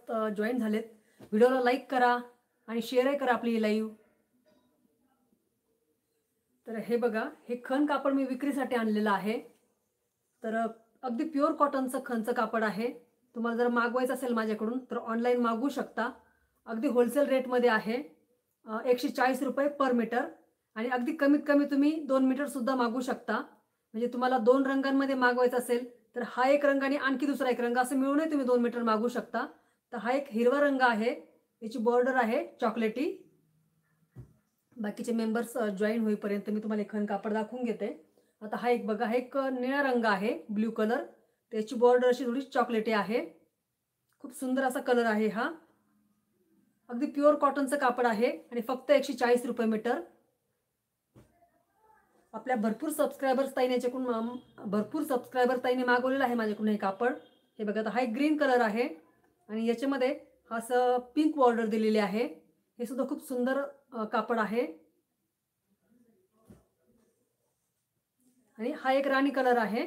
सोबत जॉईन झालेत, व्हिडिओला लाईक करा आणि शेअरही करा आपली लाईव्ह. तर हे बघा, हे खण कापड मी विक्रीसाठी आणलेलं आहे. तर अगदी प्युअर कॉटनचं खणचं कापड आहे. तुम्हाला जर मागवायचं असेल माझ्याकडून तर ऑनलाईन मागवू शकता. अगदी होलसेल रेटमध्ये आहे. 140 रुपये पर मीटर आणि अगदी कमीत कमी तुम्ही 2 मीटरसुद्धा मागवू शकता. म्हणजे तुम्हाला 2 रंगांमध्ये मागवायचं असेल तर हा एक रंग आणि आणखी दुसरा एक रंग असं मिळूनही तुम्ही 2 मीटर मागवू शकता. तर हा एक हिरवा रंग आहे. याची बॉर्डर आहे चॉकलेटी. बाकीचे मेंबर्स जॉईन होईपर्यंत मी तुम्हाला खण कापड दाखवून घेते. आता हा एक बघा, हा एक निळा रंग आहे, ब्ल्यू कलर. त्याची बॉर्डर अशी थोडी चॉकलेटी आहे. खूप सुंदर असा कलर आहे हा. अगदी प्युअर कॉटनचं कापड आहे आणि फक्त 140 रुपये मीटर. आपल्या भरपूर सबस्क्रायबर्स ताईने मागवलेलं आहे माझ्याकडून हे कापड. हे बघा, आता हा एक ग्रीन कलर आहे आणि याच्यामध्ये असं पिंक बॉर्डर दिलेली आहे. हे सुद्धा खूप सुंदर कापड आहे. आणि हा एक राणी कलर आहे.